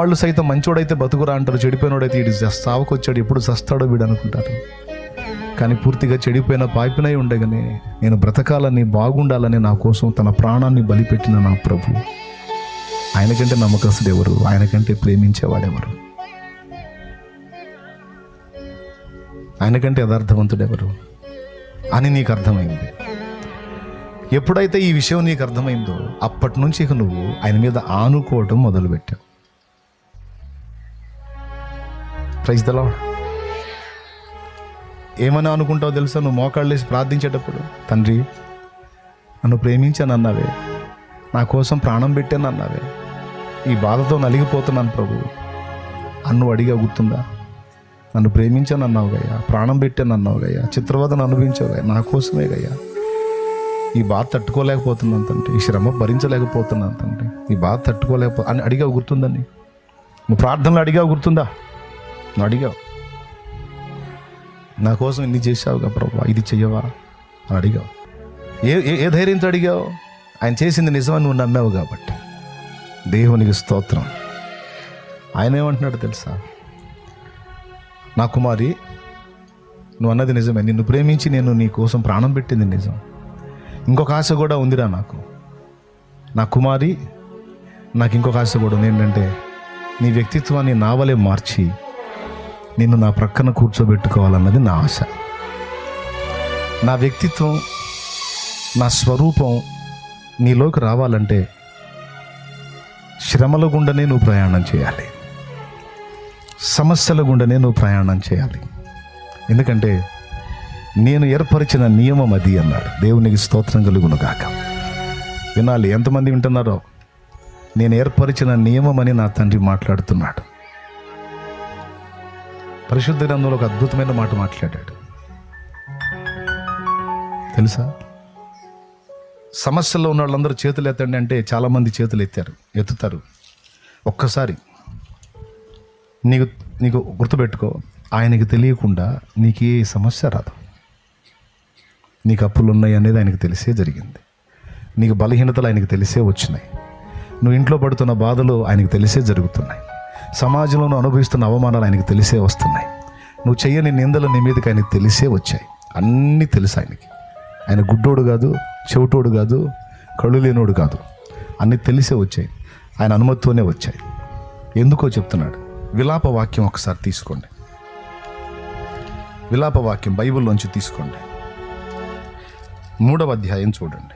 వాళ్ళు సైతం మంచోడైతే బతుకురా అంటారు, చెడిపోయినోడైతే వీడు సావుకు వచ్చాడు, ఎప్పుడు చస్తాడో వీడు అనుకుంటారు. కానీ పూర్తిగా చెడిపోయిన పాపినై ఉండగానే నేను బ్రతకాలని, బాగుండాలని నా కోసం తన ప్రాణాన్ని బలిపెట్టిన నా ప్రభు, ఆయనకంటే నమ్మకస్తుడు ఎవరు? ఆయనకంటే ప్రేమించేవాడెవరు? ఆయనకంటే యథార్థవంతుడు ఎవరు అని నీకు అర్థమైంది. ఎప్పుడైతే ఈ విషయం నీకు అర్థమైందో అప్పటి నుంచి ఇక నువ్వు ఆయన మీద ఆనుకోవటం మొదలుపెట్టావు. Praise the Lord. ఏమని అనుకుంటావు తెలుసా? నువ్వు మోకాళ్ళు వేసి ప్రార్థించేటప్పుడు, తండ్రి నన్ను ప్రేమించాను అన్నావే, నా కోసం ప్రాణం పెట్టాను అన్నావే, ఈ బాధతో నలిగిపోతున్నాను ప్రభు అని నువ్వు అడిగా గుర్తుందా? నన్ను ప్రేమించాను అన్నావు గయ్యా, ప్రాణం పెట్టాను అన్నావు గయ్యా, చిత్రవదను అనుభవించావు గయ్యా, నా కోసమే గయ్యా. ఈ బాధ తట్టుకోలేకపోతున్నాను తండ్రి, ఈ శ్రమ భరించలేకపోతున్నాను తండ్రి, ఈ బాధ అని అడిగావు గుర్తుందని? నువ్వు ప్రార్థనలు అడిగావు గుర్తుందా? నువ్వు అడిగావు, నా కోసం ఇన్ని చేసావుగా ప్రభా, ఇది చెయ్యవా అని అడిగావు. ఏ ధైర్యంతో అడిగావు? ఆయన చేసింది నిజమని నువ్వు నమ్మావు కాబట్టి. దేవునికి స్తోత్రం. ఆయన ఏమంటున్నాడు తెలుసా? నా కుమారి, నువ్వు అన్నది నిజమే, నిన్ను ప్రేమించి నేను నీ కోసం ప్రాణం పెట్టింది నిజం. ఇంకొక ఆశ కూడా ఉందిరా నాకు. నా కుమారి, నాకు ఇంకొక ఆశ కూడా ఉంది. ఏంటంటే నీ వ్యక్తిత్వాన్ని నా వలె మార్చి నిన్ను నా ప్రక్కన కూర్చోబెట్టుకోవాలన్నది నా ఆశ. నా వ్యక్తిత్వం, నా స్వరూపం నీలోకి రావాలంటే శ్రమల గుండనే నువ్వు ప్రయాణం చేయాలి, సమస్యల గుండనే నువ్వు ప్రయాణం చేయాలి. ఎందుకంటే నేను ఏర్పరిచిన నియమం అది అన్నాడు. దేవునికి స్తోత్రం కలుగును గాక. వినాలి, ఎంతమంది వింటున్నారో? నేను ఏర్పరిచిన నియమం అని నా తండ్రి మాట్లాడుతున్నాడు. పరిశుద్ధ గ్రంథంలో ఒక అద్భుతమైన మాట మాట్లాడాడు తెలుసా? సమస్యల్లో ఉన్న వాళ్ళందరూ చేతులు ఎత్తండి అంటే చాలామంది చేతులు ఎత్తుతారు. ఒక్కసారి నీకు గుర్తుపెట్టుకో, ఆయనకి తెలియకుండా నీకు ఏ సమస్య రాదు. నీకు అప్పులు ఉన్నాయి అనేది ఆయనకు తెలిసే జరిగింది. నీకు బలహీనతలు ఆయనకు తెలిసే వచ్చినాయి. నువ్వు ఇంట్లో పడుతున్న బాధలు ఆయనకు తెలిసే జరుగుతున్నాయి. సమాజంలో అనుభవిస్తున్న అవమానాలు ఆయనకు తెలిసే వస్తున్నాయి. నువ్వు చెయ్యని నిందలు నీ మీదకి ఆయనకు తెలిసే వచ్చాయి. అన్నీ తెలుసు ఆయనకి. ఆయన గుడ్డోడు కాదు, చెవిటోడు కాదు, కళ్ళు లేనోడు కాదు. అన్నీ తెలిసే వచ్చాయి, ఆయన అనుమతితోనే వచ్చాయి. ఎందుకో చెప్తున్నాడు. విలాప వాక్యం ఒకసారి తీసుకోండి. విలాప వాక్యం బైబిల్లోంచి తీసుకోండి. 3వ అధ్యాయం చూడండి.